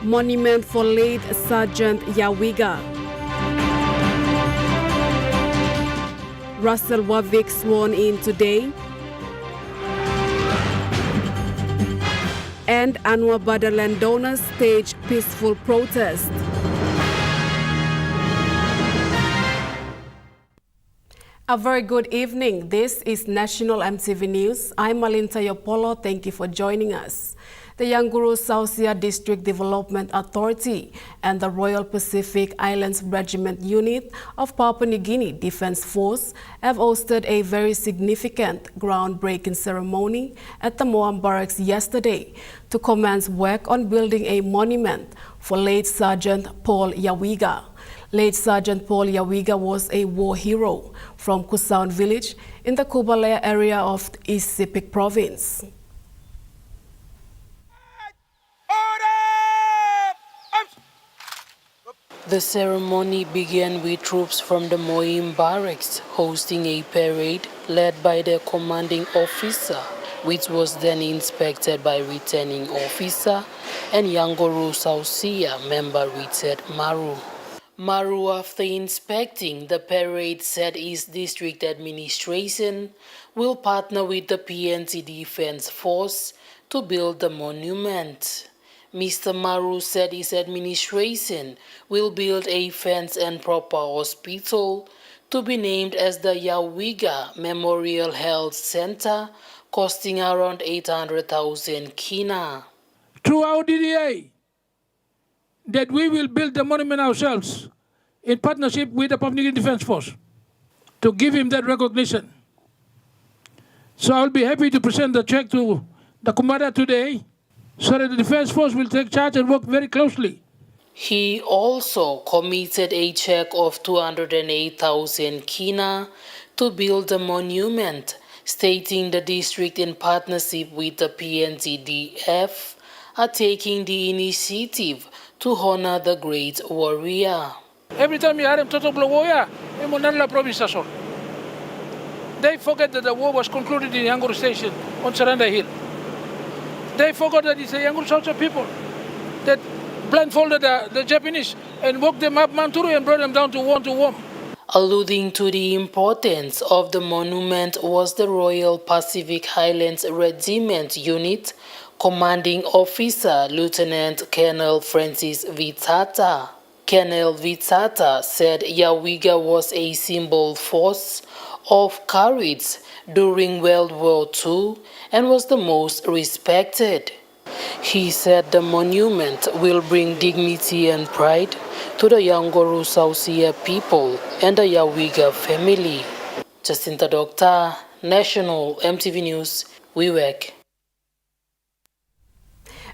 Monument for late Sergeant Yawiga. Russell Warwick sworn in today. And Anwar Badar Landowner stage peaceful protest. A very good evening. This is National MTV News. I'm Malinta Yopolo. Thank you for joining us. The Yanguru Sausia District Development Authority and the Royal Pacific Islands Regiment Unit of Papua New Guinea Defence Force have hosted a very significant groundbreaking ceremony at the Moam Barracks yesterday to commence work on building a monument for late Sergeant Paul Yawiga. Late Sergeant Paul Yawiga was a war hero from Kusaun village in the Kubalaya area of East Sepik province. The ceremony began with troops from the Moim Barracks hosting a parade led by their commanding officer, which was then inspected by returning officer and Yanguru Sausia member Richard Maru. Maru, after inspecting the parade, said his district administration will partner with the PNC Defence Force to build the monument. Mr. Maru said his administration will build a fence and proper hospital to be named as the Yawiga Memorial Health Center, costing around 800,000 kina. Through our DDA, that we will build the monument ourselves in partnership with the Papua New Guinea Defence Force to give him that recognition. So I'll be happy to present the check to the Commander today so that the Defence Force will take charge and work very closely. He also committed a check of 208,000 kina to build the monument, stating the district in partnership with the PNCDF are taking the initiative to honor the great warrior. Every time you hear them talk about warrior, they forget that the war was concluded in Yanguru Station on Surrender Hill. They forgot that it's the Yanguru Soldier people that blindfolded the Japanese and walked them up Manturu and brought them down to Wom. Alluding to the importance of the monument was the Royal Pacific Highlands Regiment Unit Commanding Officer Lieutenant Colonel Francis Vitata. Colonel Vitata said Yawiga was a symbol force of courage during World War II and was the most respected. He said the monument will bring dignity and pride to the Yanguru Sausia people and the Yawiga family. Jacinta Doctor, National MTV News, Wewak.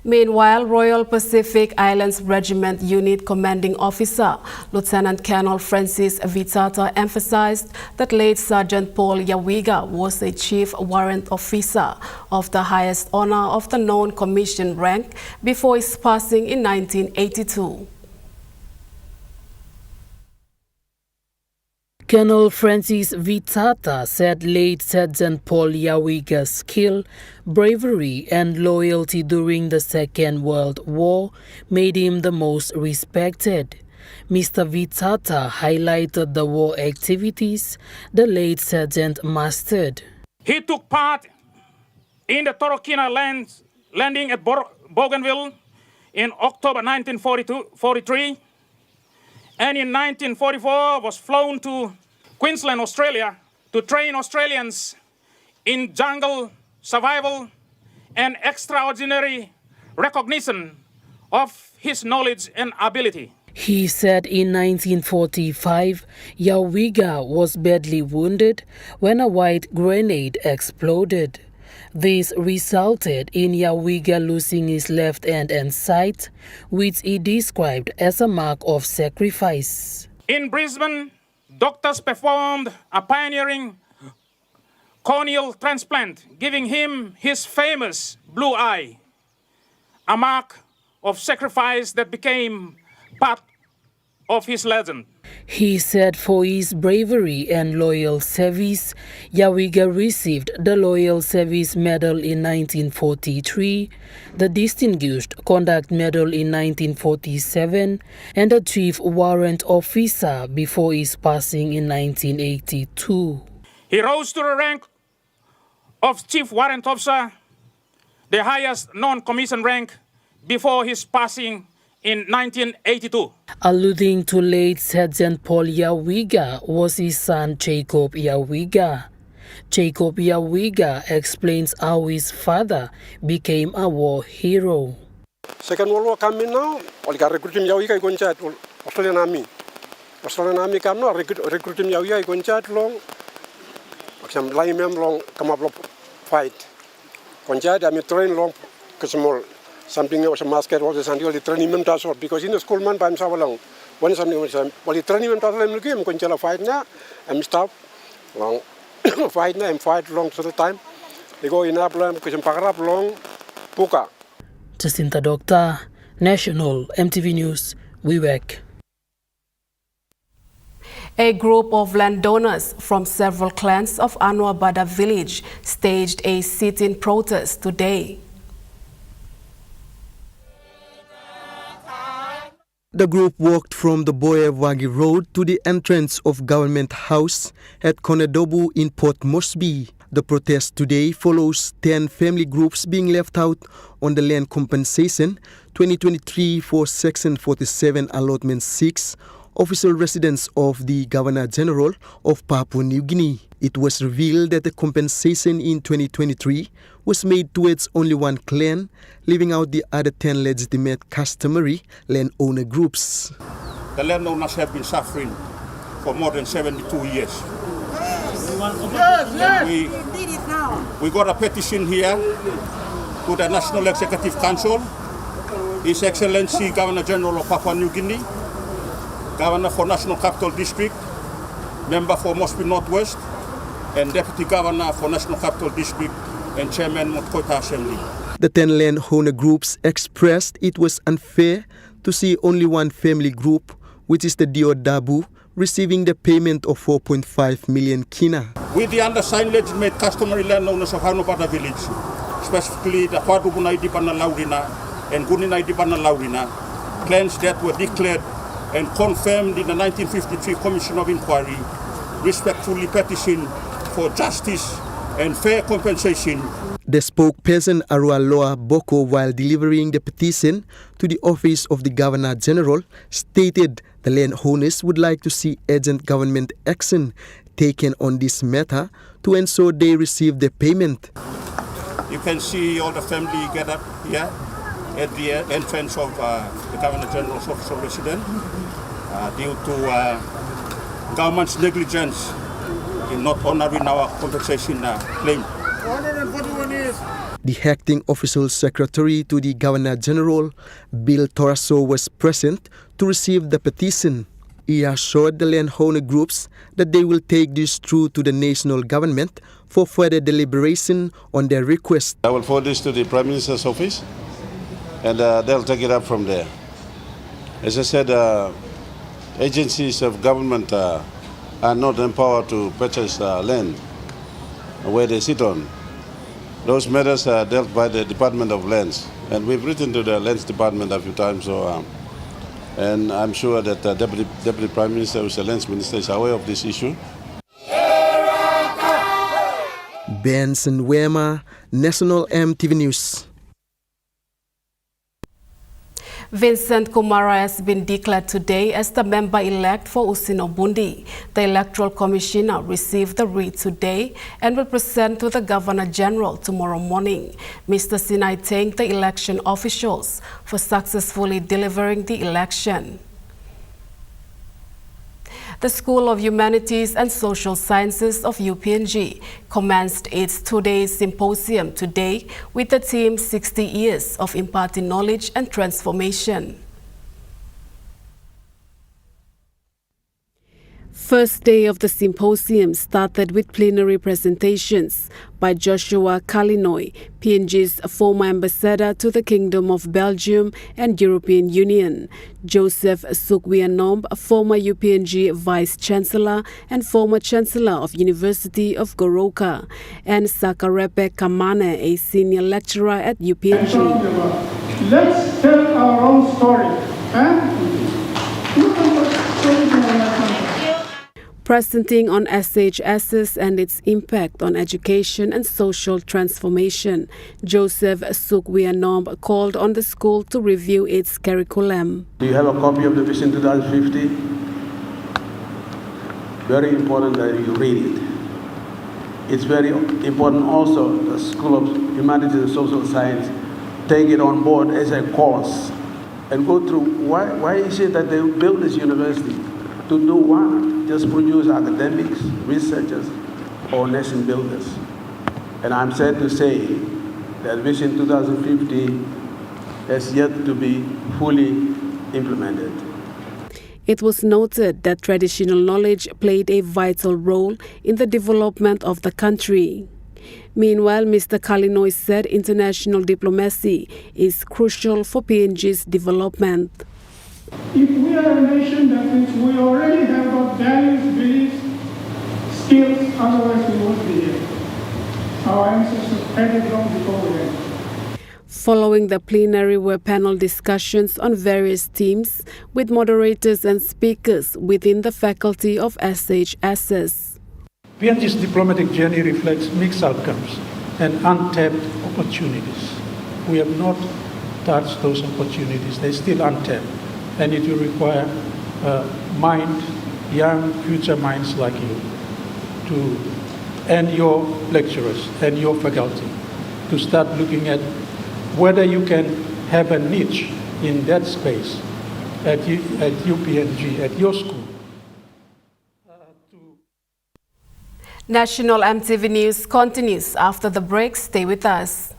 Meanwhile, Royal Pacific Islands Regiment Unit Commanding Officer Lieutenant Colonel Francis Vitata emphasized that late Sergeant Paul Yawiga was a chief warrant officer of the highest honor of the non-commissioned rank before his passing in 1982. Colonel Francis Vitata said late Sergeant Paul Yawiga's skill, bravery and loyalty during the Second World War made him the most respected. Mr. Vitata highlighted the war activities the late Sergeant mastered. He took part in the Torokina landing at Bougainville in October 1943, and in 1944 was flown to Queensland, Australia, to train Australians in jungle survival and extraordinary recognition of his knowledge and ability. He said in 1945, Yawiga was badly wounded when a white grenade exploded. This resulted in Yawiga losing his left hand and sight, which he described as a mark of sacrifice. In Brisbane, doctors performed a pioneering corneal transplant, giving him his famous blue eye, a mark of sacrifice that became part of his legend. He said for his bravery and loyal service, Yawiga received the Loyal Service Medal in 1943, the Distinguished Conduct Medal in 1947, and the Chief Warrant Officer before his passing in 1982. He rose to the rank of Chief Warrant Officer, the highest non-commissioned rank, before his passing in 1982. Alluding to late Sergeant Paul Yawiga was his son Jacob Yawiga. Jacob Yawiga explains how his father became a war hero. Second World War come in now, all got recruiting Yawiga going chat Australian Army. Australian Army come now, recruiting Yawiga going chat long. Some line mem long come up fight. Conchat, I mean train long because something was a masket was until the training mem task because in the school man by himself along. When something was well the training mem task I'm game conchala fight now, I'm stop long fight now, I'm fight long to the time. They go in up long because I'm pack up long puka. Jacinta Doctor, National EMTV News, Wewak. A group of landowners from several clans of Anwar Bada village staged a sit-in protest today. The group walked from the Boyevwagi Road to the entrance of Government House at Konedobu in Port Moresby. The protest today follows 10 family groups being left out on the land compensation 2023 for Section 47 Allotment 6, official residence of the Governor-General of Papua New Guinea. It was revealed that the compensation in 2023 was made towards only one clan, leaving out the other 10 legitimate customary landowner groups. The landowners have been suffering for more than 72 years. We got a petition here to the National Executive Council, His Excellency Governor-General of Papua New Guinea, Governor for National Capital District, Member for Moresby Northwest, and Deputy Governor for National Capital District and Chairman of Kota Assembly. The 10 landowner groups expressed it was unfair to see only one family group, which is the Diodabu, receiving the payment of 4.5 million kina. With the undersigned legitimate customary landowners of Hanobata village, specifically the Huadubunai Dipana Laurina and Guninai Dipana Laurina, clans that were declared and confirmed in the 1953 Commission of Inquiry, respectfully petition for justice and fair compensation. The spokesperson Arualoa Boko, while delivering the petition to the office of the Governor-General, stated the landowners would like to see urgent government action taken on this matter to ensure they receive the payment. You can see all the family gathered here at the entrance of the Governor-General's official residence due to government's negligence in not honoring our compensation claim. 141 years. The acting official secretary to the Governor-General, Bill Toraso, was present to receive the petition. He assured the landowner groups that they will take this through to the national government for further deliberation on their request. I will forward this to the Prime Minister's office and they'll take it up from there. As I said, agencies of government are not empowered to purchase land where they sit on. Those matters are dealt by the Department of Lands, and we've written to the Lands Department a few times. So, and I'm sure that Deputy Prime Minister, who's the Lands Minister, is aware of this issue. Benson Wema, National EMTV News. Vincent Kumara has been declared today as the member-elect for Usinobundi. The Electoral Commissioner received the writ today and will present to the Governor-General tomorrow morning. Mr. Sinai thanked the election officials for successfully delivering the election. The School of Humanities and Social Sciences of UPNG commenced its two-day symposium today with the theme 60 Years of Imparting Knowledge and Transformation. First day of the symposium started with plenary presentations by Joshua Kalinoy, PNG's former ambassador to the Kingdom of Belgium and European Union, Joseph Sukwianomb, former UPNG Vice-Chancellor and former Chancellor of University of Goroka, and Sakarepe Kamane, a senior lecturer at UPNG. Let's tell our own story. Presenting on SHSs and its impact on education and social transformation, Joseph Sukwianomb called on the school to review its curriculum. Do you have a copy of the Vision 2050? Very important that you read it. It's very important also the School of Humanities and Social Science take it on board as a course and go through why is it that they built this university? To do what? Just produce academics, researchers, or nation builders. And I'm sad to say that Vision 2050 has yet to be fully implemented. It was noted that traditional knowledge played a vital role in the development of the country. Meanwhile, Mr. Kalinoy said international diplomacy is crucial for PNG's development. If we are a nation that means we already have got values, beliefs, skills, otherwise we won't be here. Our ancestors had it long before we had. Following the plenary were panel discussions on various themes with moderators and speakers within the faculty of SHSs. PNG's diplomatic journey reflects mixed outcomes and untapped opportunities. We have not touched those opportunities. They're still untapped. And it will require young future minds like you and your lecturers and your faculty to start looking at whether you can have a niche in that space at UPNG, at your school. National EMTV News continues after the break. Stay with us.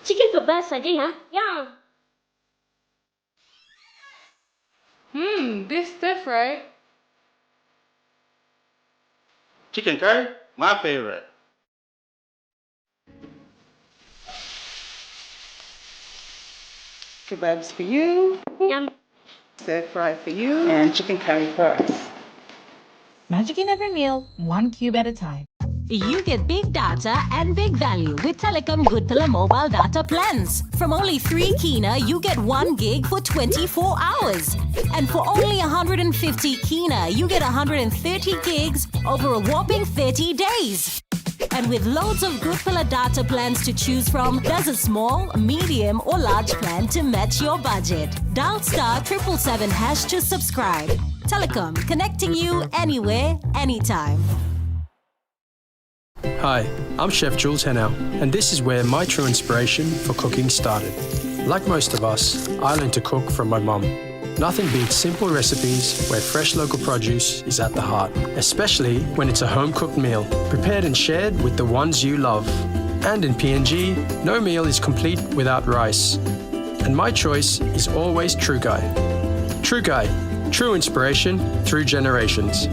Chicken kebab saja ya? Yeah. This stiff, right? Chicken curry, my favorite. Kebabs for you. Yum. Stir fry for you. And chicken curry for us. Magic in every meal, one cube at a time. You get big data and big value with Telecom Good Pillar mobile data plans. From only 3 kina, you get 1 gig for 24 hours. And for only 150 kina, you get 130 gigs over a whopping 30 days. And with loads of Good Pillar data plans to choose from, there's a small, medium or large plan to match your budget. Dial *777# to subscribe. Telecom, connecting you anywhere, anytime. Hi, I'm Chef Jules Henao, and this is where my true inspiration for cooking started. Like most of us, I learned to cook from my mum. Nothing beats simple recipes where fresh local produce is at the heart, especially when it's a home-cooked meal, prepared and shared with the ones you love. And in PNG, no meal is complete without rice. And my choice is always True Guy. True Guy, true inspiration through generations.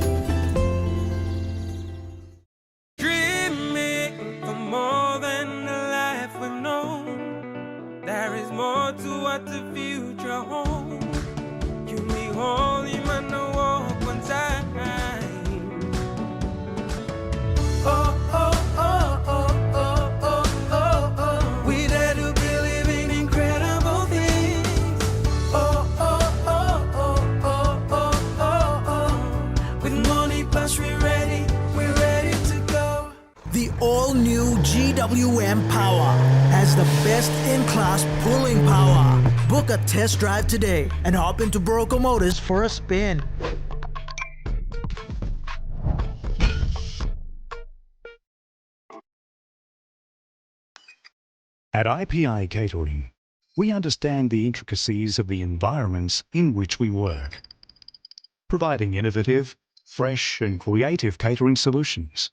All-new GWM Power has the best-in-class pulling power. Book a test drive today and hop into Broco Motors for a spin. At IPI Catering, we understand the intricacies of the environments in which we work, providing innovative, fresh and creative catering solutions.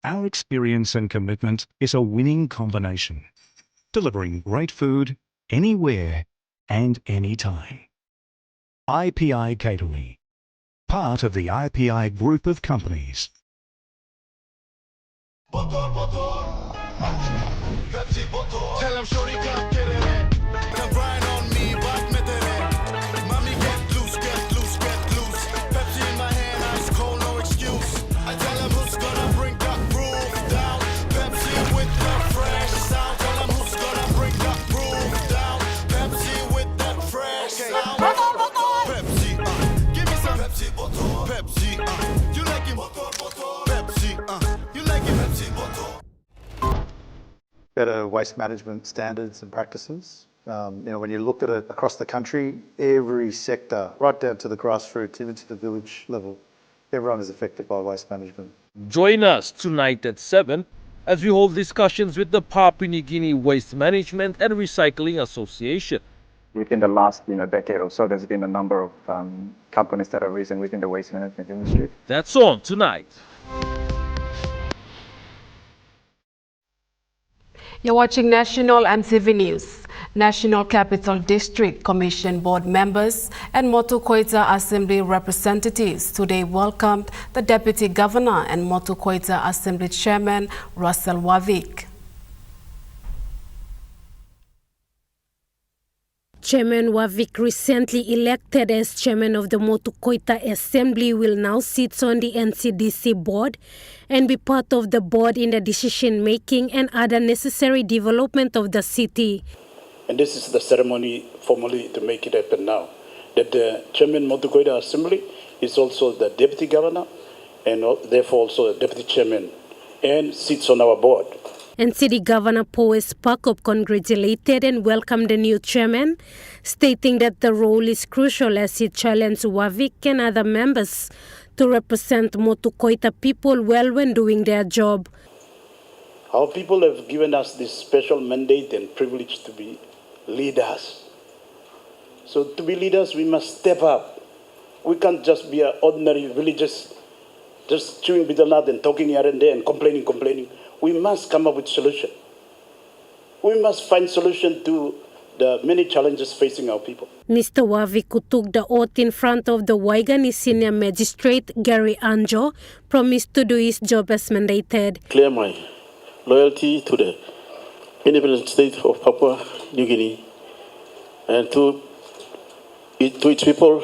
Our experience and commitment is a winning combination, delivering great food anywhere and anytime. IPI Catering, part of the IPI group of companies. Tell him shorty come get it. Come grind on me, but met it. Mommy get loose, get loose, get loose. Pepsi in my hand, ice cold, no excuse. I tell him who's gonna bring that roof down. Pepsi with the fresh sound. Tell him who's gonna bring that roof down. Pepsi with that fresh sound. Pepsi, give me some Pepsi bottle. Pepsi, you like it? Pepsi, you like it? Pepsi bottle. Better waste management standards and practices. When you look at it across the country, every sector, right down to the grassroots, even to the village level, everyone is affected by waste management. Join us tonight at 7 as we hold discussions with the Papua New Guinea Waste Management and Recycling Association. Within the last decade or so, there's been a number of companies that have risen within the waste management industry. That's on tonight. You're watching National MTV News. National Capital District Commission board members and Motu Koita Assembly representatives today welcomed the Deputy Governor and Motu Koita Assembly Chairman Russell Wavik. Chairman Wavik, recently elected as chairman of the Motu Koita Assembly, will now sit on the NCDC board and be part of the board in the decision-making and other necessary development of the city. And this is the ceremony formally to make it happen now. That the chairman Motu Koita Assembly is also the deputy governor and therefore also the deputy chairman and sits on our board. NCD Governor Powes Pakop congratulated and welcomed the new chairman, stating that the role is crucial as he challenged Wavik and other members to represent Motu Koita people well when doing their job. Our people have given us this special mandate and privilege to be leaders. So to be leaders, we must step up. We can't just be ordinary villagers, just chewing bitter nut and talking here and there and complaining. We must come up with solution. We must find solution to the many challenges facing our people. Mr. Wavik, who took the oath in front of the Waigani Senior Magistrate Gary Anjo, promised to do his job as mandated. Clear my loyalty to the independent state of Papua New Guinea and to its people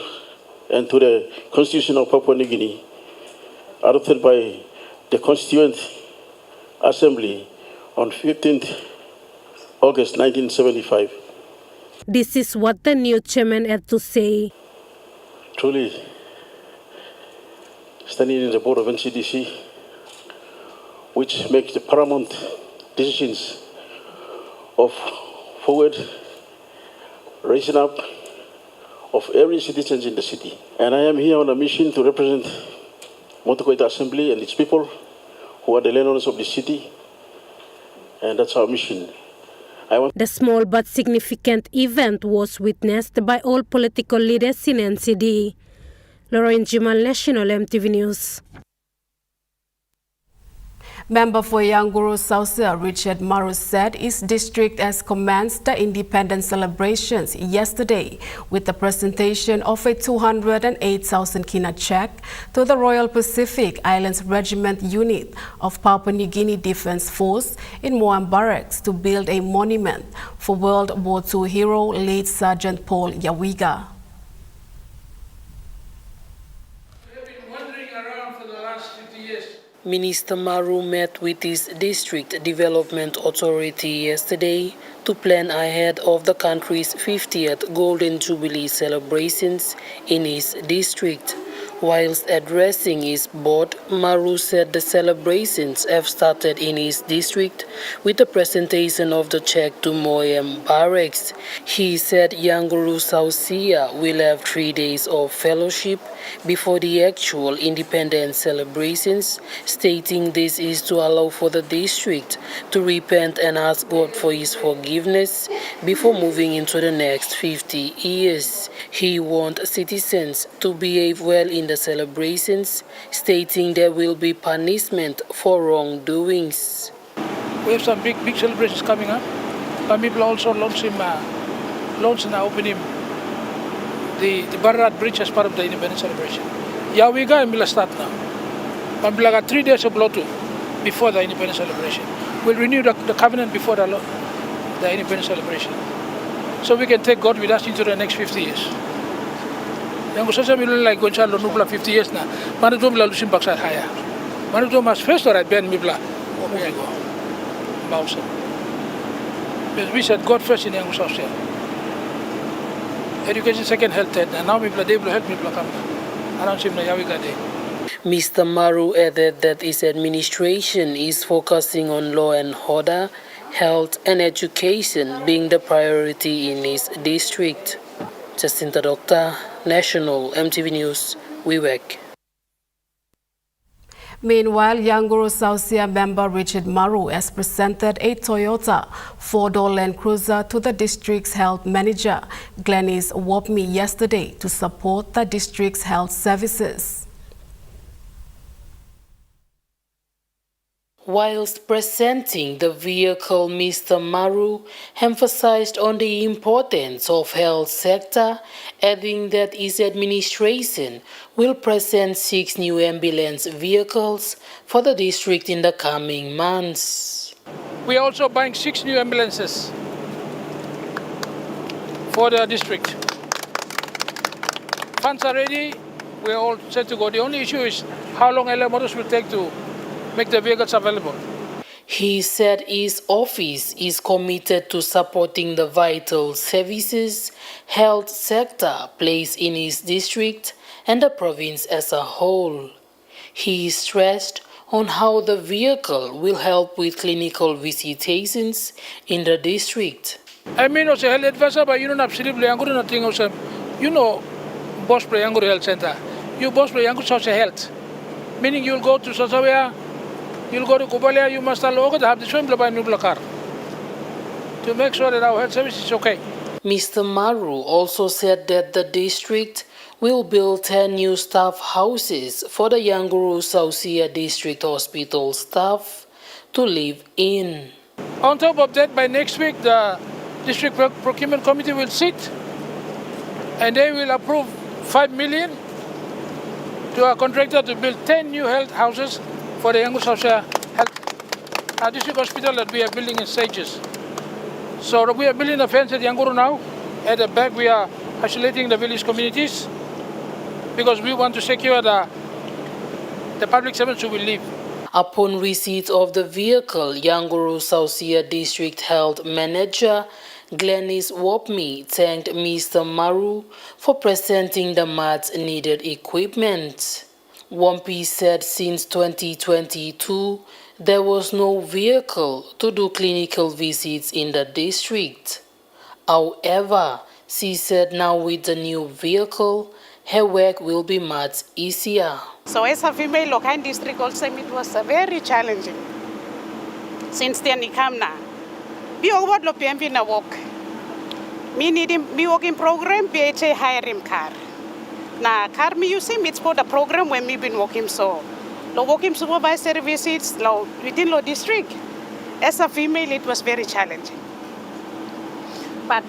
and to the Constitution of Papua New Guinea, adopted by the Constituent Assembly on 15th August 1975. This is what the new chairman had to say. Truly, standing in the board of NCDC, which makes the paramount decisions of forward raising up of every citizen in the city. And I am here on a mission to represent Motu Koita Assembly and its people who are the landowners of the city. And that's our mission. The small but significant event was witnessed by all political leaders in NCD. Lauren Jimal, National MTV News. Member for Yanguru Sausia, Richard Maru, said his district has commenced the independence celebrations yesterday with the presentation of a 208,000 kina check to the Royal Pacific Islands Regiment Unit of Papua New Guinea Defence Force in Moam Barracks to build a monument for World War II hero late Sergeant Paul Yawiga. Minister Maru met with his District Development Authority yesterday to plan ahead of the country's 50th Golden Jubilee celebrations in his district. Whilst addressing his board, Maru said the celebrations have started in his district with the presentation of the check to Moyem Barracks. He said Yanguru Sausia will have 3 days of fellowship before the actual independence celebrations, stating this is to allow for the district to repent and ask God for his forgiveness before moving into the next 50 years. He warned citizens to behave well in the celebrations, stating there will be punishment for wrongdoings. We have some big celebrations coming up. Some people also launching now opening the Barat Bridge as part of the independence celebration. Yeah, we got to start now. We got 3 days of Lotu before the independence celebration. We'll renew the covenant before the independence celebration. So we can take God with us into the next 50 years. Yang saya bilang like Gonçalo Nubla 50 years na. Mana tu bila lusin baksa haya. Mana tu mas first right ben mibla. Oh my God. Bausa. But we said God first in yang social. Education second, health third. And now mibla they will help mibla come. Around him na yawi gade. Mr. Maru added that his administration is focusing on law and order, health and education being the priority in his district. Jacinta Doctor, National MTV News, Wewak. Meanwhile, Yanguru Sausia member Richard Maru has presented a Toyota 4-door Land Cruiser to the district's health manager, Glenys Wopmi, yesterday to support the district's health services. Whilst presenting the vehicle, Mr. Maru emphasized on the importance of health sector, adding that his administration will present 6 new ambulance vehicles for the district in the coming months. We are also buying 6 new ambulances for the district. Funds are ready. We are all set to go. The only issue is how long LM Motors will take to make the vehicles available. He said his office is committed to supporting the vital services health sector plays in his district and the province as a whole. He stressed on how the vehicle will help with clinical visitations in the district. I mean, also health advisor, but you don't absolutely angry nothing also. You know, boss play Angry Health Center. You boss play Angry Social Health. Meaning you'll go to Sosawea, you'll go to Kubalia, you must allow to have the swim by new car to make sure that our health service is okay. Mr. Maru also said that the district will build 10 new staff houses for the Yanguru Sausia District Hospital staff to live in. On top of that, by next week, the District Procurement Committee will sit and they will approve 5 million to a contractor to build 10 new health houses for the Yanguru Sausia District Hospital that we are building in stages. So we are building a fence at Yanguru now. At the back, we are isolating the village communities because we want to secure the public servants who will live. Upon receipt of the vehicle, Yanguru Sausia District Health Manager Glenys Wopmi thanked Mr. Maru for presenting the much needed equipment. Wopmi said since 2022, there was no vehicle to do clinical visits in the district. However, she said now with the new vehicle, her work will be much easier. So as a female local district also, it was very challenging. Since then, I come now. Be over the PMV na work. Me needing me working program, PHA hiring car. Na car me using it's for the program when me been working so. Lo working supervisor visits lo within lo district. As a female, it was very challenging. But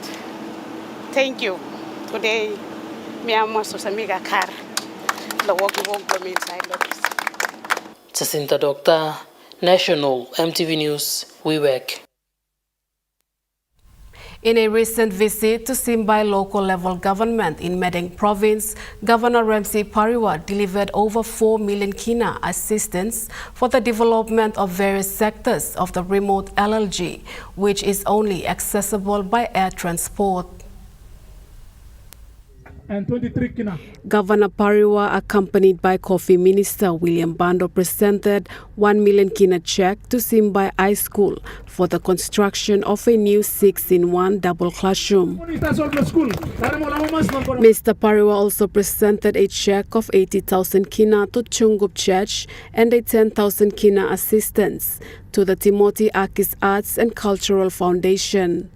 thank you. Today, me almost was a mega car. The walking from inside lo district. Jacinta Doctor, National MTV News, Wewak. In a recent visit to Simbai local level government in Medang province, Governor Ramsey Pariwa delivered over 4 million kina assistance for the development of various sectors of the remote LLG, which is only accessible by air transport. And 23 kina. Governor Pariwa, accompanied by Coffee Minister William Bando, presented 1 million kina check to Simbai High School for the construction of a new 6-in-1 double classroom. Mr. Pariwa also presented a check of 80,000 kina to Chungup Church and a 10,000 kina assistance to the Timothy Akis Arts and Cultural Foundation.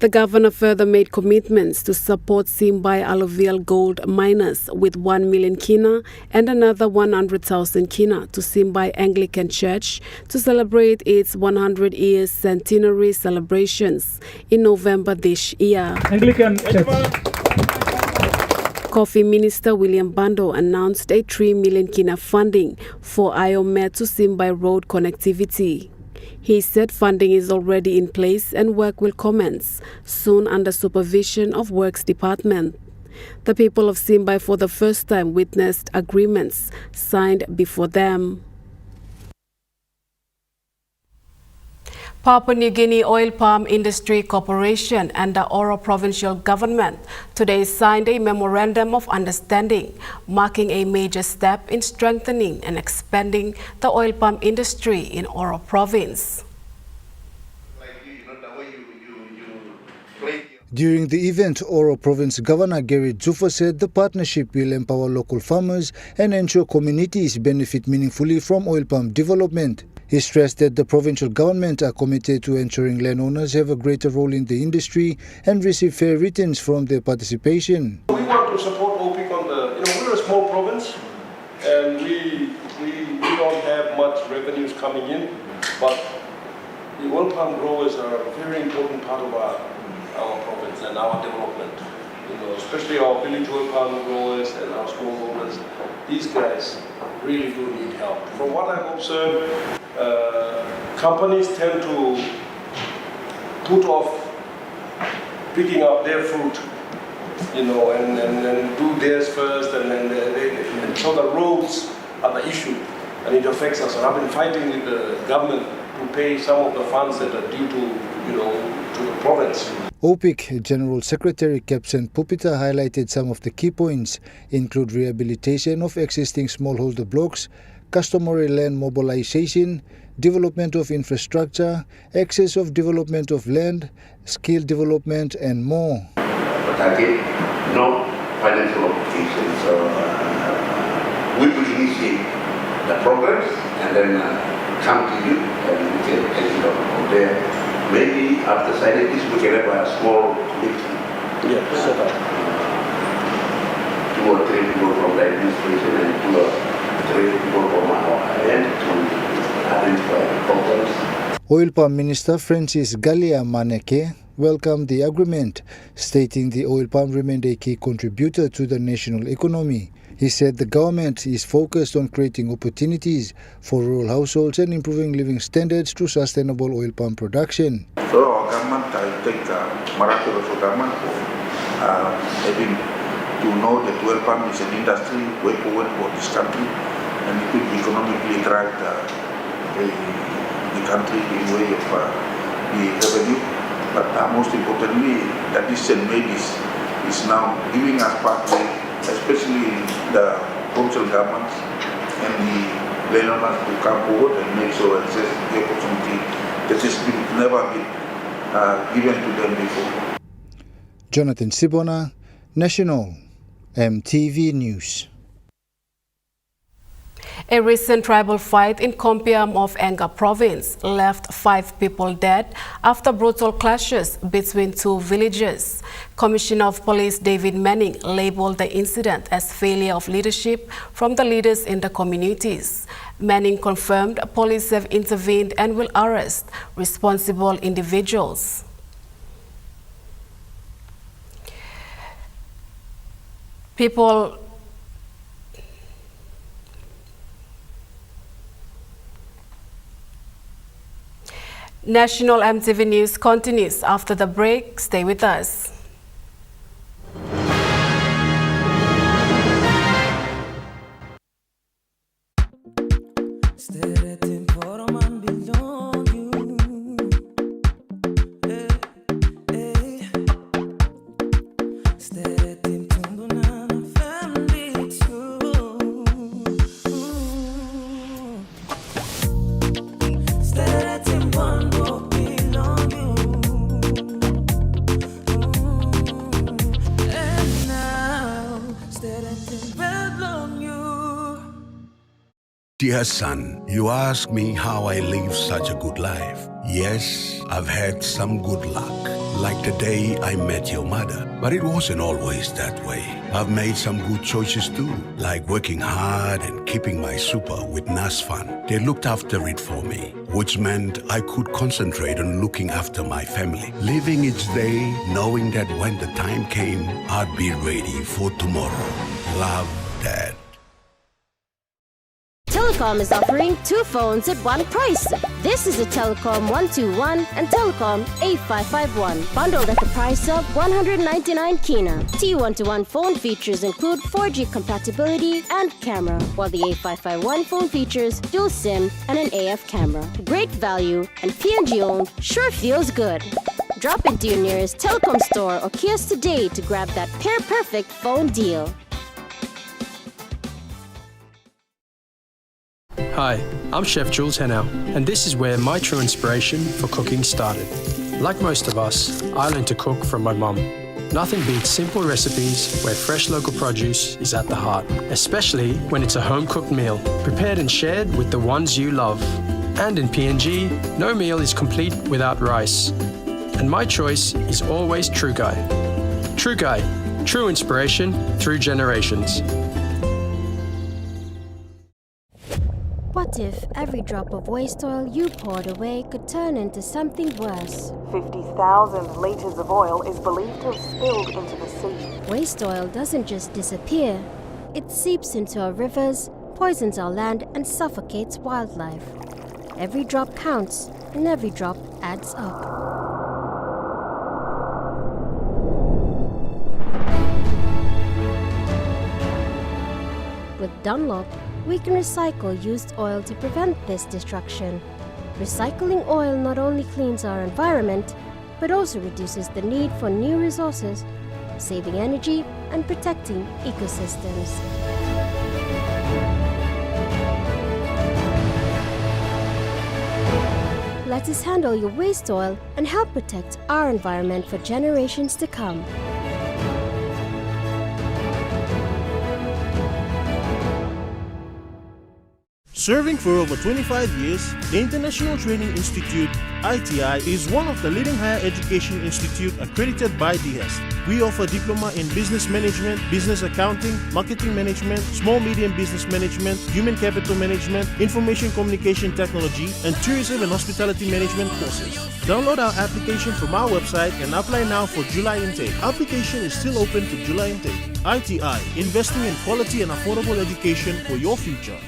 The governor further made commitments to support Simbai alluvial gold miners with 1 million kina and another 100,000 kina to Simbai Anglican Church to celebrate its 100 years centenary celebrations in November this year. Anglican Church. Coffee Minister William Bando announced a 3 million kina funding for IOMED to Simbai road connectivity. He said funding is already in place and work will commence soon under supervision of Works Department. The people of Simbai for the first time witnessed agreements signed before them. Papua New Guinea Oil Palm Industry Corporation and the Oro Provincial Government today signed a Memorandum of Understanding, marking a major step in strengthening and expanding the oil palm industry in Oro Province. During the event, Oro Province Governor Gary Zufa said the partnership will empower local farmers and ensure communities benefit meaningfully from oil palm development. He stressed that the provincial government are committed to ensuring landowners have a greater role in the industry and receive fair returns from their participation. We want to support OPIC on we're a small province and we don't have much revenues coming in, but the oil palm growers are a very important part of our province and our development. Especially our village oil palm growers and our smallholders. These guys really do need help. From what I've observed, companies tend to put off picking up their fruit, and do theirs first, and so the roads are the issue, and it affects us. And I've been fighting with the government to pay some of the funds that are due to the province. OPIC General Secretary Captain Pupita highlighted some of the key points, include rehabilitation of existing smallholder blocks, customary land mobilization, development of infrastructure, access of development of land, skill development, and more. But again, no financial obligation. So we will initiate the programs and then come to you and we can take it from there. Maybe after signing this, we can have a small meeting. Yeah, set up. 2 or 3 people from the administration and 2 or 3 people from our end to identify programs. Oil Palm Minister Francis Galia Maneke welcomed the agreement, stating the oil palm remained a key contributor to the national economy. He said the government is focused on creating opportunities for rural households and improving living standards through sustainable oil palm production. So our government, I think, miraculous government for having to know that oil palm is an industry way forward for this country and it will economically drive the country in way of the revenue. But most importantly, that decision made is now giving us pathway, especially the provincial governments and the landowners to come forward and make sure access the opportunity that has never been given to them before. Jonathan Sibona, National EMTV News. A recent tribal fight in Kompiam of Enga Province left 5 people dead after brutal clashes between 2 villages. Commissioner of Police David Manning labeled the incident as failure of leadership from the leaders in the communities. Manning confirmed police have intervened and will arrest responsible individuals. National EMTV News continues after the break. Stay with us. Dear son, you ask me how I live such a good life. Yes, I've had some good luck. like the day I met your mother. But it wasn't always that way. I've made some good choices too, like working hard and keeping my super with NASFAN. They looked after it for me, which meant I could concentrate on looking after my family. Living each day, knowing that when the time came, I'd be ready for tomorrow. Love, Dad. Telecom is offering 2 phones at one price. This is a Telecom 121 and Telecom A551, bundled at the price of 199 kina. T121 phone features include 4G compatibility and camera, while the A551 phone features dual SIM and an AF camera. Great value and PNG owned sure feels good. Drop into your nearest Telecom store or kiosk today to grab that pair-perfect phone deal. Hi, I'm Chef Jules Henao, and this is where my true inspiration for cooking started. Like most of us, I learned to cook from my mum. Nothing beats simple recipes where fresh local produce is at the heart, especially when it's a home-cooked meal, prepared and shared with the ones you love. And in PNG, no meal is complete without rice. And my choice is always True Guy. True Guy, true inspiration through generations. What if every drop of waste oil you poured away could turn into something worse? 50,000 liters of oil is believed to have spilled into the sea. Waste oil doesn't just disappear. It seeps into our rivers, poisons our land, and suffocates wildlife. Every drop counts, and every drop adds up. With Dunlop, we can recycle used oil to prevent this destruction. Recycling oil not only cleans our environment, but also reduces the need for new resources, saving energy and protecting ecosystems. Let us handle your waste oil and help protect our environment for generations to come. Serving for over 25 years, the International Training Institute, ITI, is one of the leading higher education institutes accredited by DHEST. We offer diploma in business management, business accounting, marketing management, small-medium business management, human capital management, information communication technology, and tourism and hospitality management courses. Download our application from our website and apply now for July intake. Application is still open to July intake. ITI, investing in quality and affordable education for your future.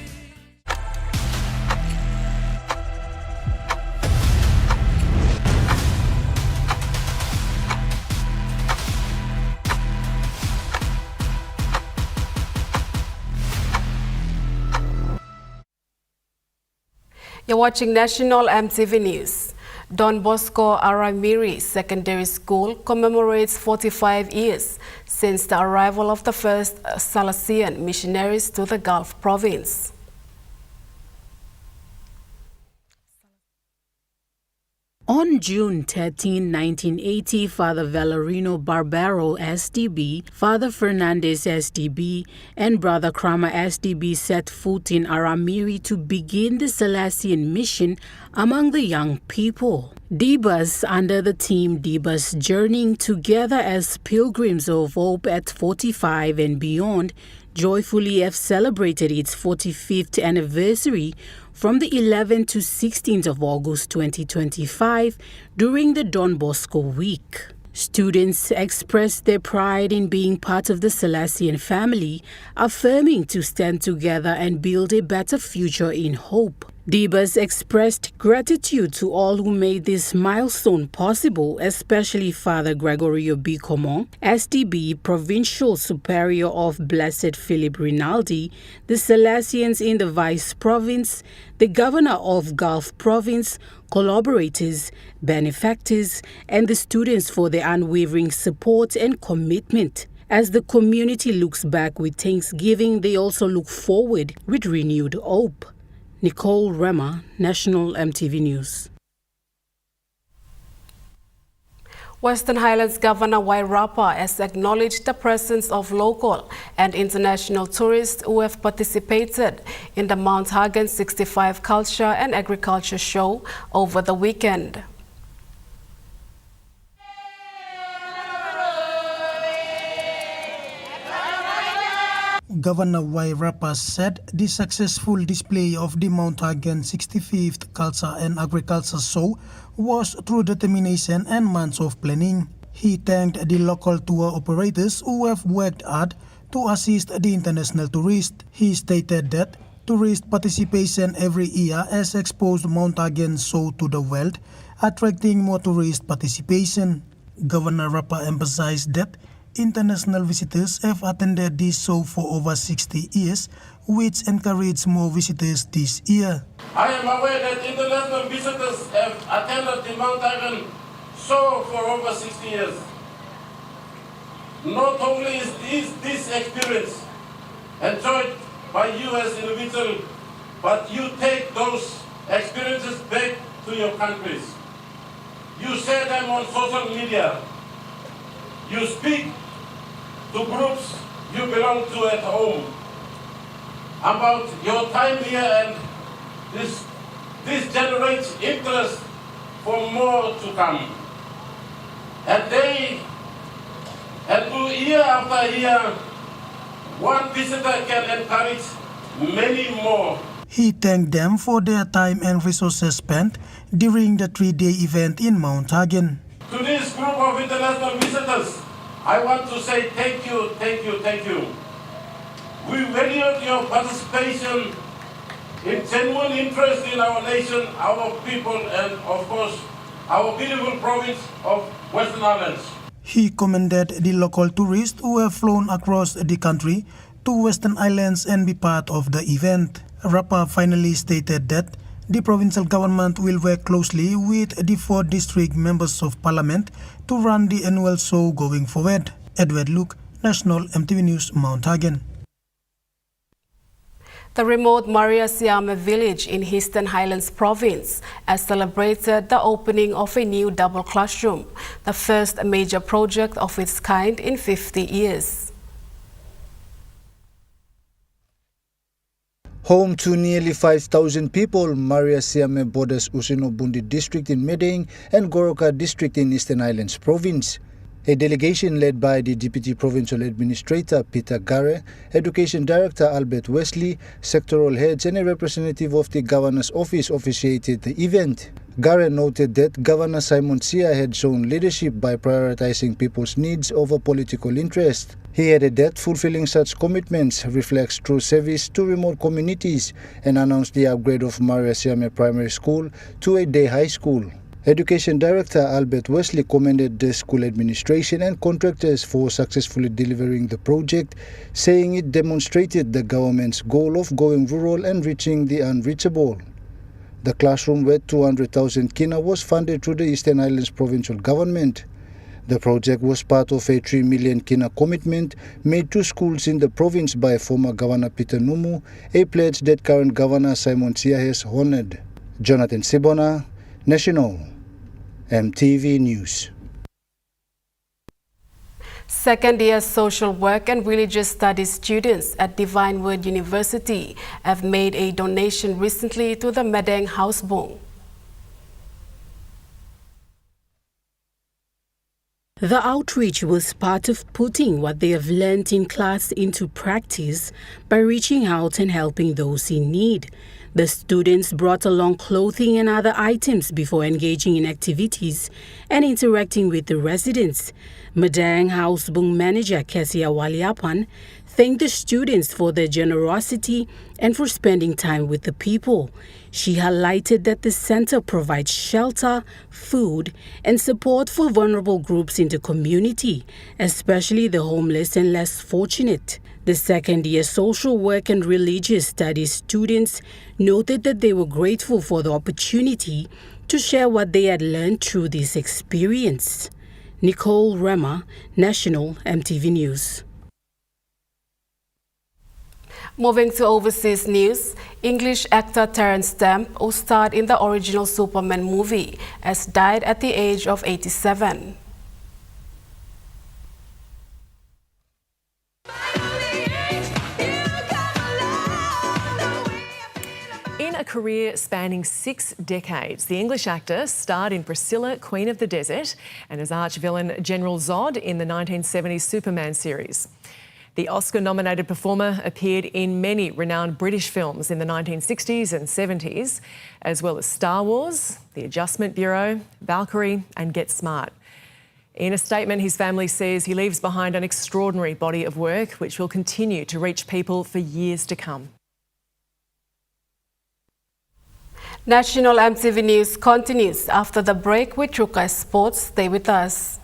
You're watching National MTV News. Don Bosco Aramiri Secondary School commemorates 45 years since the arrival of the first Salesian missionaries to the Gulf Province. On June 13, 1980, Father Valerino Barbero, SDB, Father Fernandez, SDB, and Brother Kramer, SDB, set foot in Aramiri to begin the Salesian mission among the young people. Dibas, under the team Dibas Journeying Together as Pilgrims of Hope at 45 and beyond, joyfully have celebrated its 45th anniversary from the 11th to 16th of August 2025 during the Don Bosco Week. Students expressed their pride in being part of the Salesian family, affirming to stand together and build a better future in hope. Dibas expressed gratitude to all who made this milestone possible, especially Father Gregorio B. Comon, SDB Provincial Superior of Blessed Philip Rinaldi, the Salesians in the Vice Province, the Governor of Gulf Province, collaborators, benefactors, and the students for their unwavering support and commitment. As the community looks back with thanksgiving, they also look forward with renewed hope. Nicole Rema, National MTV News. Western Highlands Governor Wairapa has acknowledged the presence of local and international tourists who have participated in the Mount Hagen 65 Culture and Agriculture Show over the weekend. Governor Y. Rapa said the successful display of the Mount Hagen 65th Culture and Agriculture Show was through determination and months of planning. He thanked the local tour operators who have worked hard to assist the international tourists. He stated that tourist participation every year has exposed Mount Hagen show to the world, attracting more tourist participation. Governor Rapa emphasized that international visitors have attended this show for over 60 years, which encouraged more visitors this year. I am aware that international visitors have attended the Mount Hagen show for over 60 years. Not only is this experience enjoyed by you as individuals, but you take those experiences back to your countries. You share them on social media. You speak to groups you belong to at home about your time here, and this generates interest for more to come. And year after year, one visitor can encourage many more. He thanked them for their time and resources spent during the 3-day event in Mount Hagen. To this group of international visitors, I want to say thank you, thank you, thank you. We value your participation in genuine interest in our nation, our people, and of course, our beautiful province of Western Islands. He commended the local tourists who have flown across the country to Western Islands and be part of the event. Rapa finally stated that the provincial government will work closely with the 4 district members of parliament to run the annual show going forward. Edward Luke, National EMTV News, Mount Hagen. The remote Maria Siame village in Eastern Highlands Province has celebrated the opening of a new double classroom, the first major project of its kind in 50 years. Home to nearly 5,000 people, Maria Siame borders Usino-Bundi district in Medang and Goroka district in Eastern Highlands Province. A delegation led by the Deputy Provincial Administrator Peter Gare, Education Director Albert Wesley, sectoral heads and a representative of the Governor's Office officiated the event. Gare noted that Governor Simon Sia had shown leadership by prioritizing people's needs over political interest. He added that fulfilling such commitments reflects true service to remote communities and announced the upgrade of Maria Siame Primary School to a day high school. Education Director Albert Wesley commended the school administration and contractors for successfully delivering the project, saying it demonstrated the government's goal of going rural and reaching the unreachable. The classroom worth 200,000 kina was funded through the Eastern Highlands Provincial Government. The project was part of a 3 million kina commitment made to schools in the province by former Governor Peter Numu, a pledge that current Governor Simon Sia has honored. Jonathan Sibona, National EMTV News. Second-year social work and religious studies students at Divine Word University have made a donation recently to the Medang Housebong. The outreach was part of putting what they have learned in class into practice by reaching out and helping those in need. The students brought along clothing and other items before engaging in activities and interacting with the residents. Medang Housebong manager Kesia Waliapan thanked the students for their generosity and for spending time with the people. She highlighted that the center provides shelter, food, and support for vulnerable groups in the community, especially the homeless and less fortunate. The second-year social work and religious studies students noted that they were grateful for the opportunity to share what they had learned through this experience. Nicole Rema, National EMTV News. Moving to overseas news, English actor Terence Stamp, who starred in the original Superman movie, has died at the age of 87. In a career spanning 6 decades, the English actor starred in Priscilla, Queen of the Desert, and as arch-villain General Zod in the 1970s Superman series. The Oscar-nominated performer appeared in many renowned British films in the 1960s and 70s, as well as Star Wars, The Adjustment Bureau, Valkyrie and Get Smart. In a statement, his family says he leaves behind an extraordinary body of work which will continue to reach people for years to come. National MTV News continues after the break with Chuka Sports. Stay with us.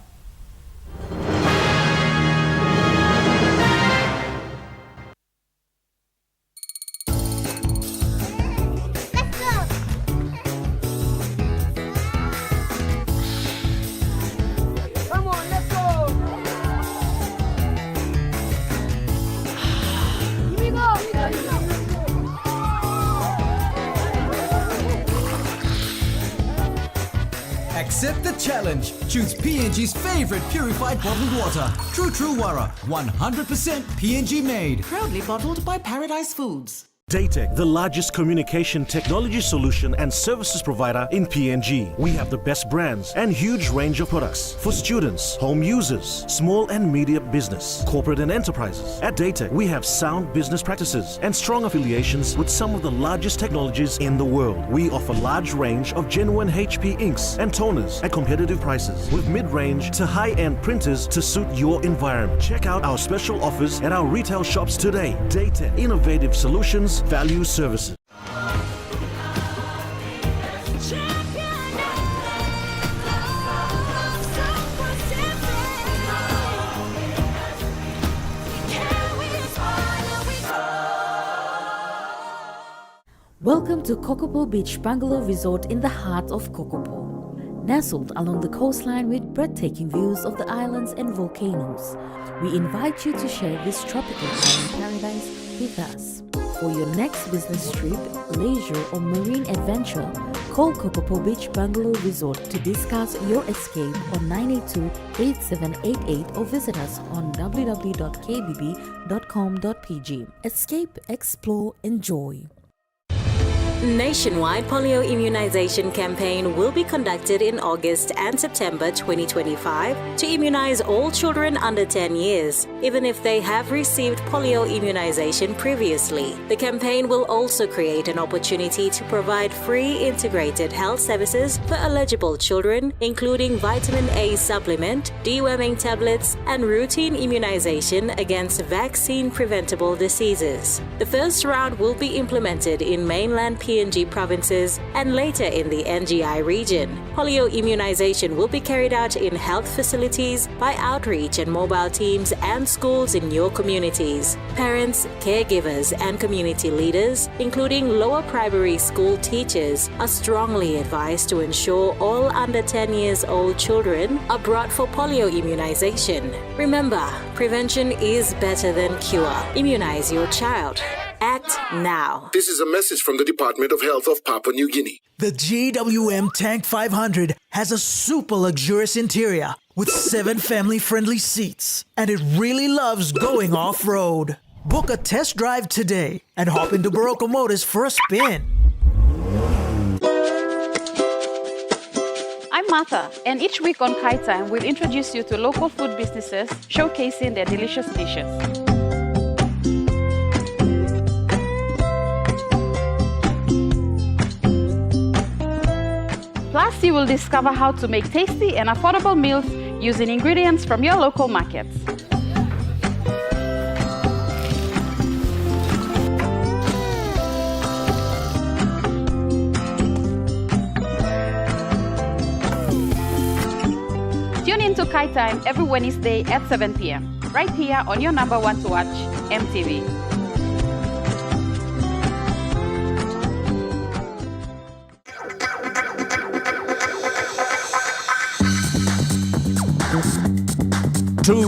Accept the challenge. Choose PNG's favorite purified bottled water. True Wara, 100% PNG made. Proudly bottled by Paradise Foods. Daytech, the largest communication technology solution and services provider in PNG. We have the best brands and huge range of products for students, home users, small and medium business, corporate and enterprises. At Daytech, we have sound business practices and strong affiliations with some of the largest technologies in the world. We offer large range of genuine HP inks and toners at competitive prices with mid-range to high-end printers to suit your environment. Check out our special offers at our retail shops today. Daytech, innovative solutions, value services. Welcome to Kokopo Beach Bungalow Resort in the heart of Kokopo. Nestled along the coastline with breathtaking views of the islands and volcanoes, we invite you to share this tropical island paradise with us. For your next business trip, leisure or marine adventure, call Kokopo Beach Bungalow Resort to discuss your escape on 982-8788 or visit us on www.kbb.com.pg. Escape, explore, enjoy. Nationwide polio immunization campaign will be conducted in August and September 2025 to immunize all children under 10 years, even if they have received polio immunization previously. The campaign will also create an opportunity to provide free integrated health services for eligible children, including vitamin A supplement, deworming tablets, and routine immunization against vaccine-preventable diseases. The first round will be implemented in mainland PNG provinces and later in the NGI region. Polio immunization will be carried out in health facilities by outreach and mobile teams and schools in your communities. Parents, caregivers, and community leaders, including lower primary school teachers, are strongly advised to ensure all under 10 years old children are brought for polio immunization. Remember, prevention is better than cure. Immunize your child. Act now. This is a message from the Department of Health of Papua New Guinea. The GWM Tank 500 has a super luxurious interior with 7 family-friendly seats, and it really loves going off-road. Book a test drive today and hop into Barocco Motors for a spin. I'm Martha, and each week on Kai Time, we'll introduce you to local food businesses showcasing their delicious dishes. Plus, you will discover how to make tasty and affordable meals using ingredients from your local markets. Tune in to Kai Time every Wednesday at 7 p.m. right here on your number one to watch, MTV.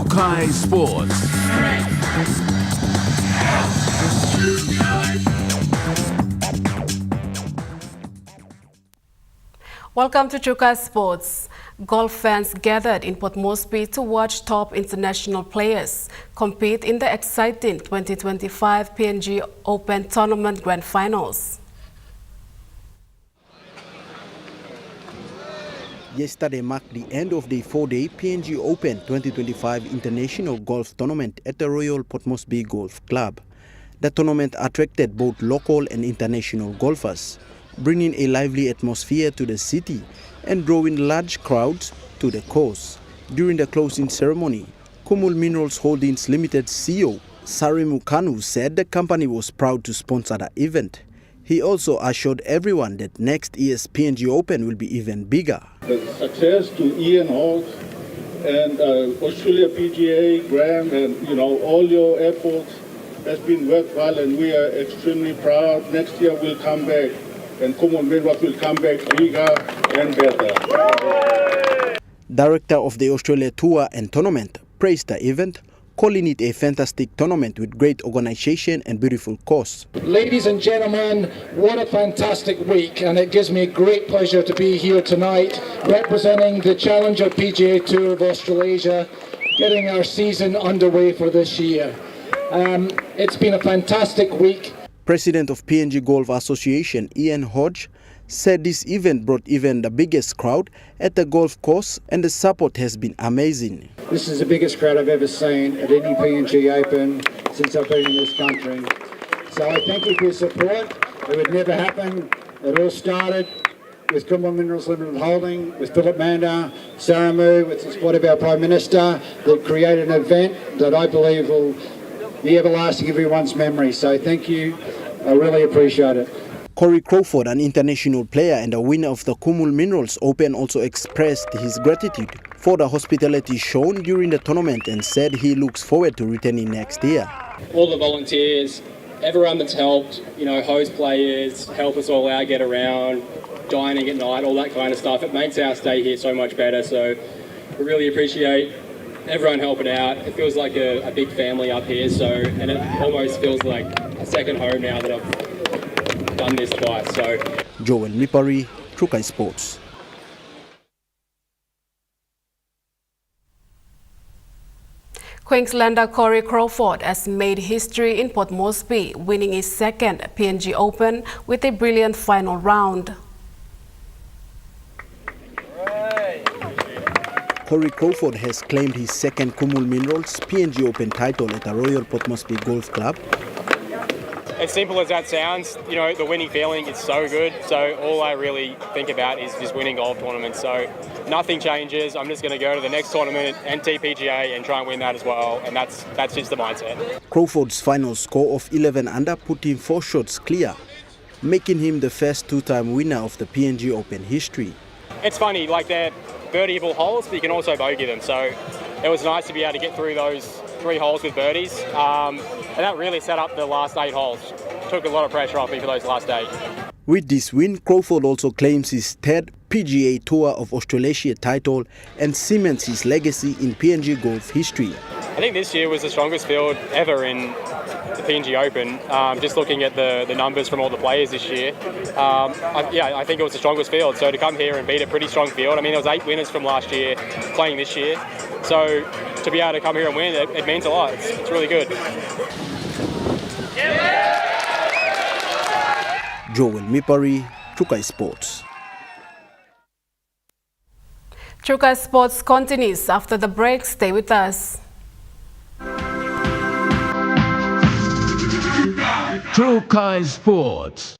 Kai Sports. Welcome to Chuka Sports. Golf fans gathered in Port Moresby to watch top international players compete in the exciting 2025 PNG Open Tournament Grand Finals. Yesterday marked the end of the 4-day PNG Open 2025 International Golf Tournament at the Royal Port Moresby Golf Club. The tournament attracted both local and international golfers, bringing a lively atmosphere to the city and drawing large crowds to the course. During the closing ceremony, Kumul Minerals Holdings Limited CEO Sarimu Kanu said the company was proud to sponsor the event. He also assured everyone that next year's PNG Open will be even bigger. The success to Ian Holt and Australia PGA, Graham, and all your efforts has been worthwhile, and we are extremely proud. Next year we'll come back, and Kumul Minerals will come back bigger and better. Director of the Australia Tour and Tournament praised the event, calling it a fantastic tournament with great organization and beautiful course. Ladies and gentlemen, what a fantastic week, and it gives me great pleasure to be here tonight representing the Challenger PGA Tour of Australasia, getting our season underway for this year. It's been a fantastic week. President of PNG Golf Association Ian Hodge said this event brought even the biggest crowd at the golf course, and the support has been amazing. This is the biggest crowd I've ever seen at any PNG Open since I've been in this country. So I thank you for your support. It would never happen. It all started with Kumul Minerals Limited Holding, with Philip Manda, Saramu, with the support of our Prime Minister, that created an event that I believe will be everlasting in everyone's memory. So thank you. I really appreciate it. Corey Crawford, an international player and a winner of the Kumul Minerals Open, also expressed his gratitude for the hospitality shown during the tournament and said he looks forward to returning next year. All the volunteers, everyone that's helped, host players, help us all out, get around, dining at night, all that kind of stuff. It makes our stay here so much better. So we really appreciate everyone helping out. It feels like a big family up here, and it almost feels like a second home now that I've done this twice. So Joel Mipari, Trukai Sports. Queenslander Corey Crawford has made history in Port Moresby, winning his second PNG Open with a brilliant final round. Corey Crawford has claimed his second Kumul Minerals PNG Open title at the Royal Port Moresby Golf Club. as simple as that sounds, the winning feeling is so good. So all I really think about is just winning golf tournaments. So nothing changes. I'm just going to go to the next tournament, NTPGA, and try and win that as well. And that's just the mindset. Crawford's final score of 11 under put him 4 shots clear, making him the first two-time winner of the PNG Open history. It's funny, like they're birdieable holes, but you can also bogey them. So it was nice to be able to get through those 3 holes with birdies. And that really set up the last 8 holes. Took a lot of pressure off me for those last 8. With this win, Crawford also claims his 3rd PGA Tour of Australasia title and cements his legacy in PNG golf history. I think this year was the strongest field ever in the PNG Open. Just looking at the numbers from all the players this year, I think it was the strongest field. So to come here and beat a pretty strong field, I mean, there was 8 winners from last year playing this year. So to be able to come here and win, it means a lot. It's really good. Joel Mipari, Trukai Sports. Trukai Sports continues after the break. Stay with us. Trukai Sports.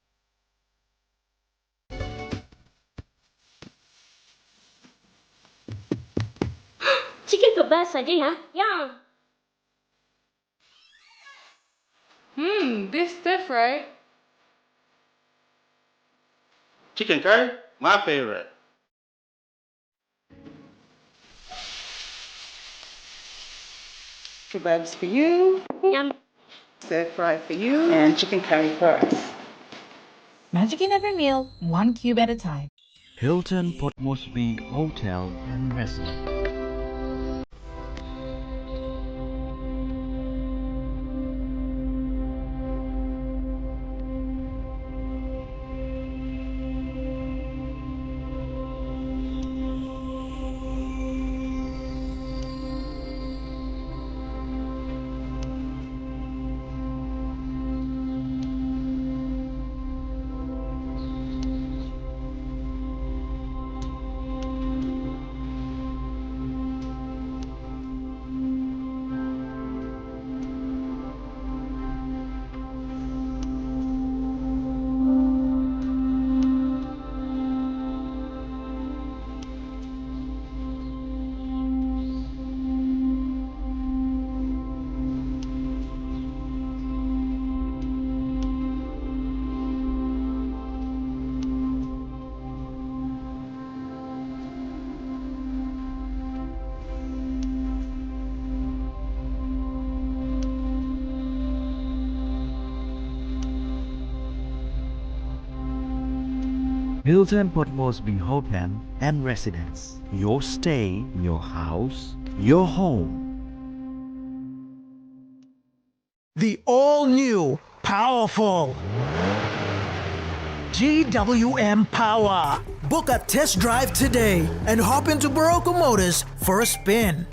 Chicken kebab saja ya? Yum. This different. Chicken curry, my favorite. Kebabs for you. Yum. Stir fry for you. And chicken curry for us. Magic in every meal, 1 cube at a time. Hilton Port Moresby Hotel and Restaurant. Hilton Port Moresby Hotel and Residence. Your stay, your house, your home. The all-new, powerful GWM Power. Book a test drive today and hop into Barocco Motors for a spin.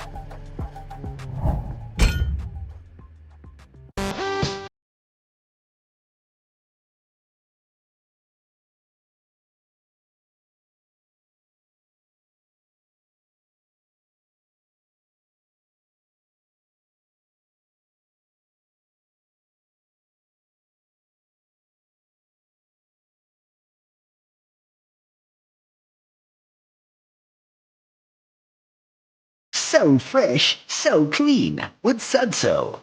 So fresh, so clean with Sunso.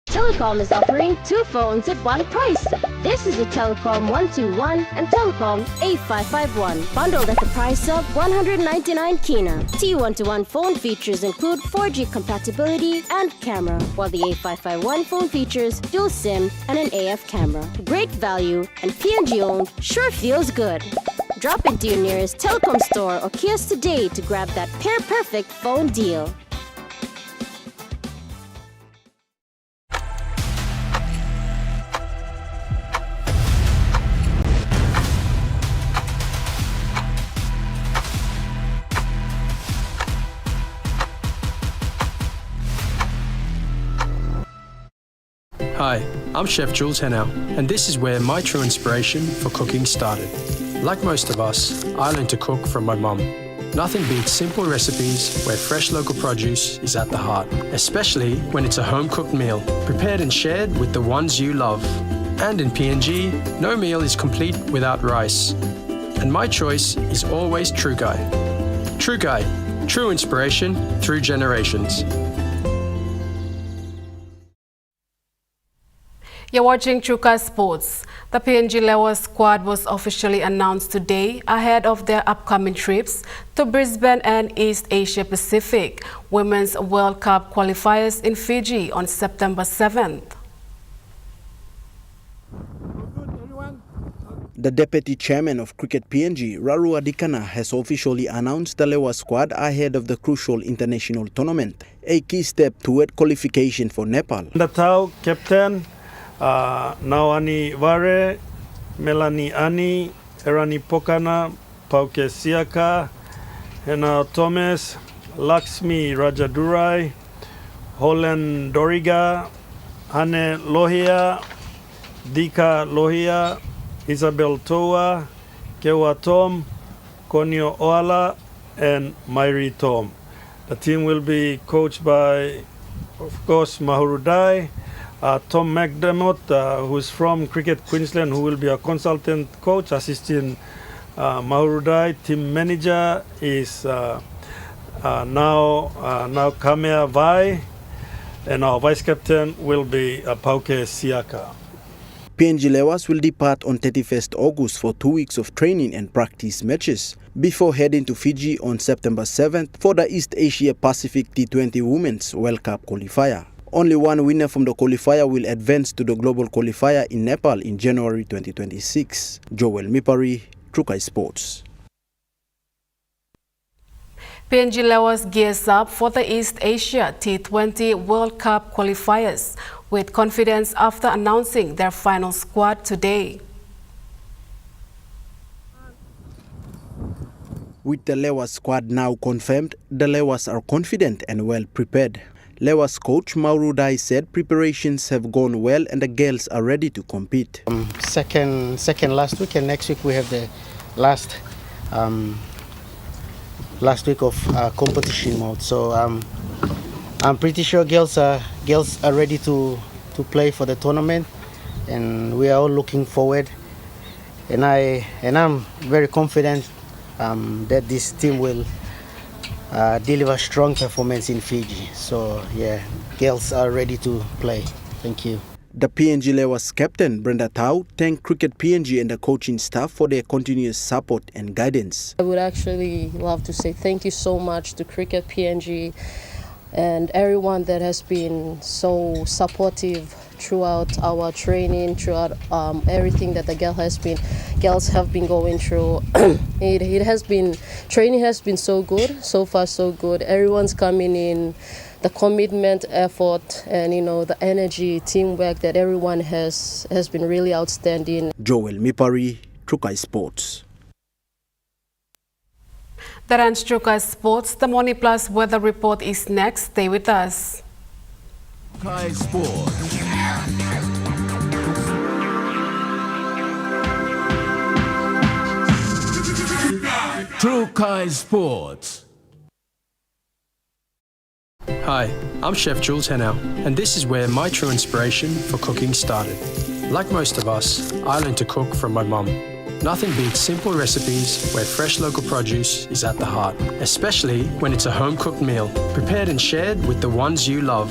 Telecom is offering 2 phones at one price. This is the Telecom 121 and Telecom 8551, bundled at the price of 199 kina. T121 phone features include 4G compatibility and camera, while the 8551 phone features dual SIM and an AF camera. Great value and PNG owned sure feels good. Drop into your nearest telecom store or kiosk today to grab that pair-perfect phone deal. Hi, I'm Chef Jules Henow, and this is where my true inspiration for cooking started. Like most of us, I learned to cook from my mum. Nothing beats simple recipes where fresh local produce is at the heart, especially when it's a home-cooked meal, prepared and shared with the ones you love. And in PNG, no meal is complete without rice. And my choice is always True Guy. True Guy, true inspiration through generations. You're watching Chuka Sports. The PNG Lewa squad was officially announced today ahead of their upcoming trips to Brisbane and East Asia Pacific Women's World Cup qualifiers in Fiji on September 7th. The Deputy Chairman of Cricket PNG, Raru Adikana, has officially announced the Lewa squad ahead of the crucial international tournament, a key step toward qualification for Nepal. Ndatau, Captain, Nawani Vare, Melanie Ani, Erani Pokana, Pauke Siaka, Hena Thomas, Lakshmi Rajadurai, Holland Doriga, Hane Lohia, Dika Lohia, Isabel Toa, Kewa Tom, Konyo Oala, and Mairi Tom. The team will be coached by, of course, Mahurudai, Tom McDermott, who is from Cricket Queensland, who will be a consultant coach assisting Mahurudai. Team manager is now Kamea Vai, and our vice captain will be Pauke Siaka. PNG Lewas will depart on 31st August for 2 weeks of training and practice matches before heading to Fiji on September 7th for the East Asia Pacific T20 Women's World Cup qualifier. Only one winner from the qualifier will advance to the global qualifier in Nepal in January 2026. Joel Mipari, Trukai Sports. PNG Lewas gears up for the East Asia T20 World Cup qualifiers with confidence after announcing their final squad today. With the Lewas squad now confirmed, the Lewas are confident and well prepared. Lewas coach Maurudai said preparations have gone well and the girls are ready to compete. Second last week, and next week we have the last week of competition mode. So I'm pretty sure girls are ready to play for the tournament, and we are all looking forward. And I'm very confident that this team will deliver strong performance in Fiji. So yeah, girls are ready to play. Thank you. The PNG Lewas captain, Brenda Tau, thanked Cricket PNG and the coaching staff for their continuous support and guidance. I would actually love to say thank you so much to Cricket PNG and everyone that has been so supportive throughout our training, throughout everything that the girls have been going through. Training has been so good, so far so good. Everyone's coming in, the commitment, effort, and the energy, teamwork that everyone has been really outstanding. Joel Mipari, Trukai Sports. That ends Trukai Sports. The Money Plus weather report is next. Stay with us. Trukai Sports. Trukai Sports. Hi, I'm Chef Jules Henao, and this is where my true inspiration for cooking started. Like most of us, I learned to cook from my mum. Nothing beats simple recipes where fresh local produce is at the heart, especially when it's a home-cooked meal, prepared and shared with the ones you love.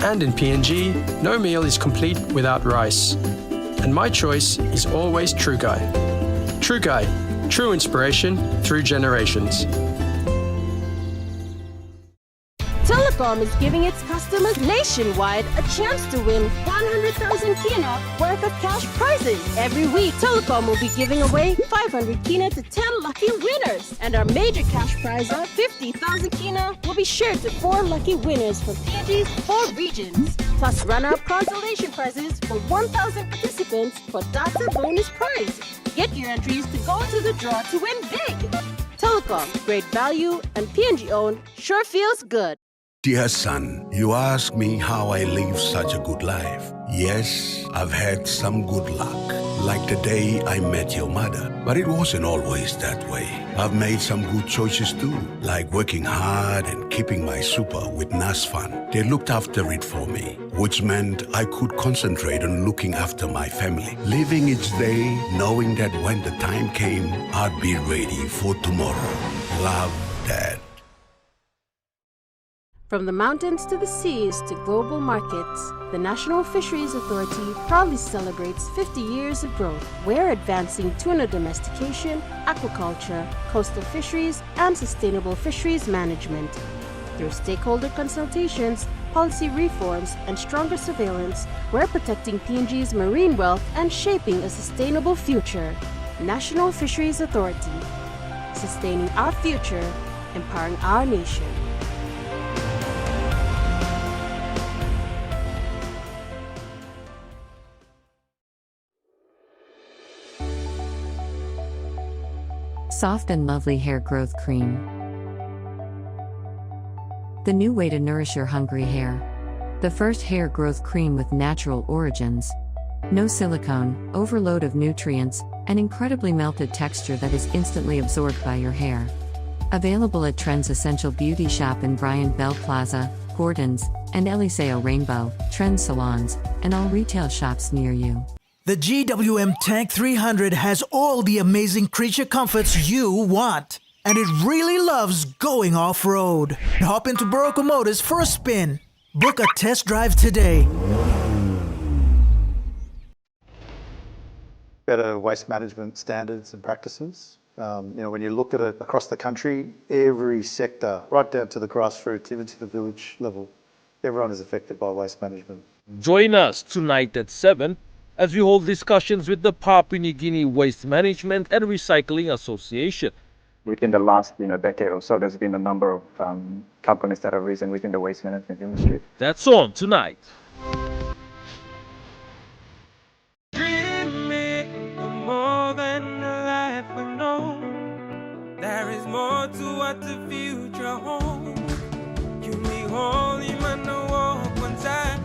And in PNG, no meal is complete without rice. And my choice is always Trukai. Trukai, true inspiration through generations. Telecom is giving its customers nationwide a chance to win 100,000 kina worth of cash prizes. Every week, Telecom will be giving away 500 kina to 10 lucky winners. And our major cash prize of 50,000 kina will be shared to 4 lucky winners from PNG's 4 regions. Plus runner-up consolation prizes for 1,000 participants for data bonus prize. Get your entries to go into the draw to win big. Telecom, great value, and PNG owned, sure feels good. Dear son, you ask me how I live such a good life. Yes, I've had some good luck, like the day I met your mother. But it wasn't always that way. I've made some good choices too, like working hard and keeping my super with NASFAN. They looked after it for me, which meant I could concentrate on looking after my family. Living each day, knowing that when the time came, I'd be ready for tomorrow. Love, Dad. From the mountains to the seas to global markets, the National Fisheries Authority proudly celebrates 50 years of growth. We're advancing tuna domestication, aquaculture, coastal fisheries, and sustainable fisheries management. Through stakeholder consultations, policy reforms, and stronger surveillance, we're protecting PNG's marine wealth and shaping a sustainable future. National Fisheries Authority, sustaining our future, empowering our nation. Soft and lovely hair growth cream. The new way to nourish your hungry hair. The first hair growth cream with natural origins. No silicone, overload of nutrients, and incredibly melted texture that is instantly absorbed by your hair. Available at Trends Essential Beauty Shop in Bryant Bell Plaza, Gordon's, and Eliseo Rainbow, Trends Salons, and all retail shops near you. The GWM Tank 300 has all the amazing creature comforts you want. And it really loves going off-road. Hop into Barocco Motors for a spin. Book a test drive today. Better waste management standards and practices. When you look at it across the country, every sector, right down to the grassroots, even to the village level, everyone is affected by waste management. Join us tonight at 7 as we hold discussions with the Papua New Guinea Waste Management and Recycling Association. Within the last decade or so, there's been a number of companies that have risen within the waste management industry. That's on tonight. Dreaming of more than the life we know. There is more to what the future holds. You may hold him and walk one time.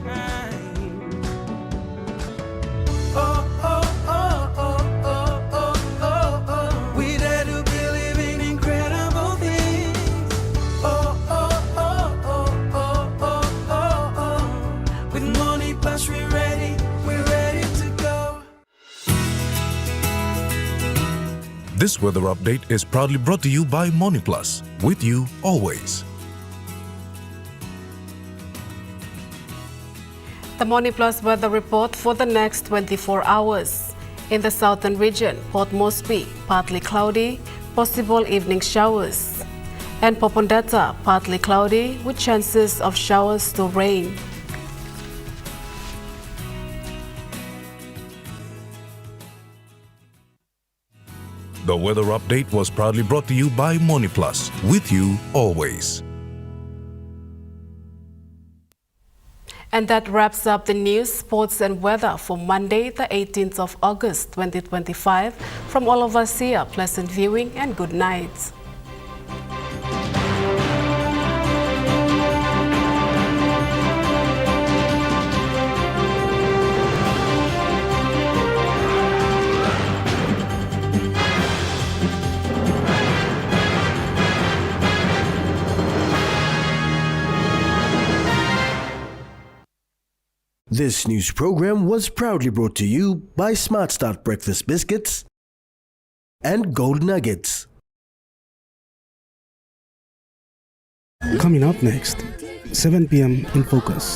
Oh, oh, oh, oh, oh, oh, oh, oh. We dare to believe in incredible things. Oh, oh, oh, oh, oh, oh, oh, oh. With Money Plus, we're ready to go. This weather update is proudly brought to you by Money Plus, with you always. The Money Plus weather report for the next 24 hours. In the southern region, Port Moresby, partly cloudy, possible evening showers. And Popondetta, partly cloudy with chances of showers to rain. The weather update was proudly brought to you by MoneyPlus, with you always. And that wraps up the news, sports and weather for Monday, the 18th of August, 2025. From all of us here, pleasant viewing and good night. This news program was proudly brought to you by Smart Start Breakfast Biscuits and Gold Nuggets. Coming up next, 7 p.m. in Focus.